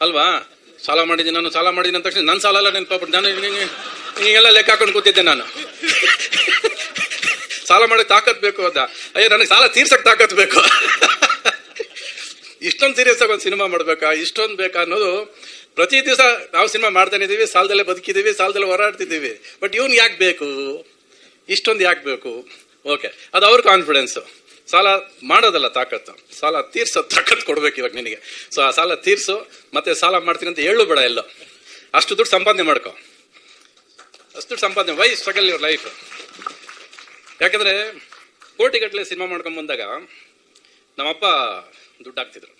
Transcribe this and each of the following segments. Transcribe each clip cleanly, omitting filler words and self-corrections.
ಅಲ್ವಾ? ಸಾಲ ಮಾಡಿದ್ದೀನಿ ನಾನು, ಸಾಲ ಮಾಡಿದ್ದೀನಿ ಅಂದ ತಕ್ಷಣ ನನ್ನ ಸಾಲ ಎಲ್ಲ ನೆನಪಾಗ್ಬಿಟ್ಟು ನಾನು ಹಿಂಗೆಲ್ಲ ಲೆಕ್ಕ ಹಾಕೊಂಡು ಕೂತಿದ್ದೆ ನಾನು. ಸಾಲ ಮಾಡಕ್ಕೆ ತಾಕತ್ ಬೇಕು ಅದ, ಅಯ್ಯೋ ನನಗೆ ಸಾಲ ತೀರ್ಸಕ್ ತಾಕತ್ ಬೇಕು. ಇಷ್ಟೊಂದು ಸೀರಿಯಸ್ ಆಗಿ ಒಂದು ಸಿನಿಮಾ ಮಾಡ್ಬೇಕಾ, ಇಷ್ಟೊಂದು ಬೇಕಾ ಅನ್ನೋದು. ಪ್ರತಿ ದಿವಸ ನಾವು ಸಿನಿಮಾ ಮಾಡ್ತಾನೆ ಇದೀವಿ, ಸಾಲದಲ್ಲೇ ಬದುಕಿದೀವಿ, ಸಾಲದಲ್ಲೇ ಹೋರಾಡ್ತಿದ್ದೀವಿ. ಬಟ್ ಇವ್ನು ಯಾಕೆ ಬೇಕು, ಇಷ್ಟೊಂದು ಯಾಕೆ ಬೇಕು? ಓಕೆ, ಅದು ಅವ್ರ ಕಾನ್ಫಿಡೆನ್ಸು. ಸಾಲ ಮಾಡೋದಲ್ಲ ತಾಕತ್ತು, ಸಾಲ ತೀರ್ಸೋ ತಾಕತ್ತು ಕೊಡ್ಬೇಕು ಇವಾಗ ನಿನಗೆ. ಸೊ ಆ ಸಾಲ ತೀರ್ಸು, ಮತ್ತೆ ಸಾಲ ಮಾಡ್ತೀನಿ ಅಂತ ಹೇಳು ಬೇಡ. ಎಲ್ಲೋ ಅಷ್ಟು ದುಡ್ಡು ಸಂಪಾದನೆ ಮಾಡ್ಕೊ, ಅಷ್ಟು ದುಡ್ಡು ಸಂಪಾದನೆ. Why struggle your life? ಯಾಕಂದ್ರೆ ಕೋಟಿಗಟ್ಟಲೆ ಸಿನಿಮಾ ಮಾಡ್ಕೊಂಡ್ ಬಂದಾಗ ನಮ್ಮಪ್ಪ ದುಡ್ಡು ಹಾಕ್ತಿದ್ರು.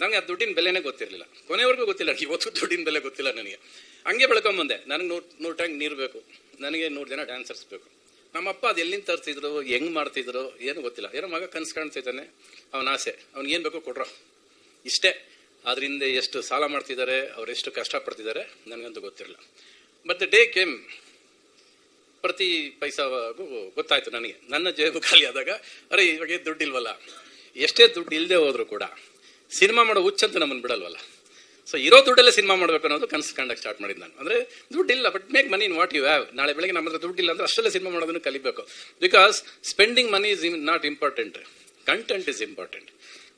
ನನಗೆ ಆ ದುಡ್ಡಿನ ಬೆಲೆನೇ ಗೊತ್ತಿರಲಿಲ್ಲ, ಕೊನೆವರೆಗೂ ಗೊತ್ತಿಲ್ಲ. ಇವತ್ತು ದುಡ್ಡಿನ ಬೆಲೆ ಗೊತ್ತಿಲ್ಲ ನನಗೆ. ಹಂಗೆ ಬೆಳ್ಕೊಂಬಂದೆ. ನನಗೆ 100 ಟ್ಯಾಂಕ್ ನೀರು ಬೇಕು, ನನಗೆ 100 ಜನ ಡ್ಯಾನ್ಸರ್ಸ್ ಬೇಕು. ನಮ್ಮಪ್ಪ ಅದು ಎಲ್ಲಿಂದ ತರ್ತಿದ್ರು, ಹೆಂಗ್ ಮಾಡ್ತಿದ್ರು ಏನು ಗೊತ್ತಿಲ್ಲ. ಏನೋ ಮಗ ಕನ್ಸು ಕಾಣ್ತಿದ್ದಾನೆ, ಅವನ ಆಸೆ, ಅವ್ನಿಗೇನು ಬೇಕೋ ಕೊಡ್ರೋ, ಇಷ್ಟೇ. ಅದರಿಂದ ಎಷ್ಟು ಸಾಲ ಮಾಡ್ತಿದ್ದಾರೆ, ಅವ್ರು ಎಷ್ಟು ಕಷ್ಟಪಡ್ತಿದ್ದಾರೆ ನನಗಂತೂ ಗೊತ್ತಿರಲಿಲ್ಲ. ಬಟ್ ದ ಡೇ ಕೇಮ್, ಪ್ರತಿ ಪೈಸಾಗೂ ಗೊತ್ತಾಯ್ತು ನನಗೆ. ನನ್ನ ಜೇಬು ಖಾಲಿ ಆದಾಗ, ಅರೆ ಇವಾಗ ದುಡ್ಡಿಲ್ವಲ್ಲ. ಎಷ್ಟೇ ದುಡ್ಡು ಇಲ್ಲದೆ ಹೋದ್ರು ಕೂಡ ಸಿನಿಮಾ ಮಾಡೋ ಹುಚ್ಚಂತೂ ನಮ್ಮನ್ನು ಬಿಡಲ್ವಲ್ಲ. ಸೊ ಇರೋ ದುಡ್ಡಲ್ಲೇ ಸಿನಿಮಾ ಮಾಡ್ಬೇಕು ಅನ್ನೋದು ಕನಸು ಕಂಡಕ್ಕೆ ಸ್ಟಾರ್ಟ್ ಮಾಡಿದ್ದು ನಾನು. ಅಂದರೆ ದುಡ್ಡಿಲ್ಲ, but make money in what you have. ನಾಳೆ ಬೆಳಗ್ಗೆ ನಮ್ಮ ಹತ್ರ ದುಡ್ಡಿಲ್ಲ ಅಂದರೆ ಅಷ್ಟಲ್ಲೇ ಸಿನಿಮಾ ಮಾಡೋದನ್ನು ಕಲಿಬೇಕು. Because spending money is not important, content is important.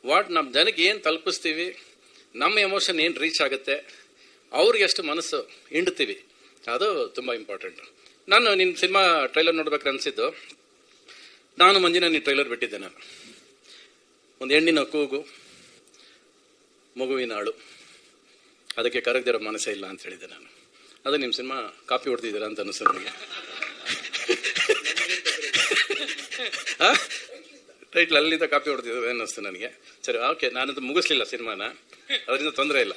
What ನಮ್ಮ ಜನಕ್ಕೆ ಏನು ತಲುಪಿಸ್ತೀವಿ, ನಮ್ಮ ಎಮೋಷನ್ ಏನು ರೀಚ್ ಆಗುತ್ತೆ, ಅವ್ರಿಗೆ ಎಷ್ಟು ಮನಸ್ಸು ಹಿಂಡ್ತೀವಿ, ಅದು ತುಂಬ ಇಂಪಾರ್ಟೆಂಟ್. ನಾನು ನಿನ್ನ ಸಿನಿಮಾ ಟ್ರೈಲರ್ ನೋಡ್ಬೇಕು ಅನಿಸಿದ್ದು. ನಾನು ಮಂಜಿನ ನೀ ಟ್ರೈಲರ್ ಬಿಟ್ಟಿದ್ದೆ. ನಾನು ಒಂದು ಹೆಣ್ಣಿನ ಕೂಗು, ಮಗುವಿನ ಅಳು, ಅದಕ್ಕೆ ಕರಗದಿರೋ ಮನಸ್ಸೇ ಇಲ್ಲ ಅಂತ ಹೇಳಿದ್ದೆ ನಾನು. ಅದು ನಿಮ್ಮ ಸಿನಿಮಾ ಕಾಪಿ ಹೊಡೆದಿದ್ದೀರಾ ಅಂತ ಅನಿಸ್ತು ನನಗೆ. ಟೈಟ್ಲ್ ಅಲ್ಲಿಂದ ಕಾಪಿ ಹೊಡೆದಿದ್ದಾರೆ ಅನ್ನಿಸ್ತು ನನಗೆ. ಸರಿ, ಓಕೆ, ನಾನದು ಮುಗಿಸ್ಲಿಲ್ಲ ಸಿನಿಮಾನ, ಅದರಿಂದ ತೊಂದರೆ ಇಲ್ಲ.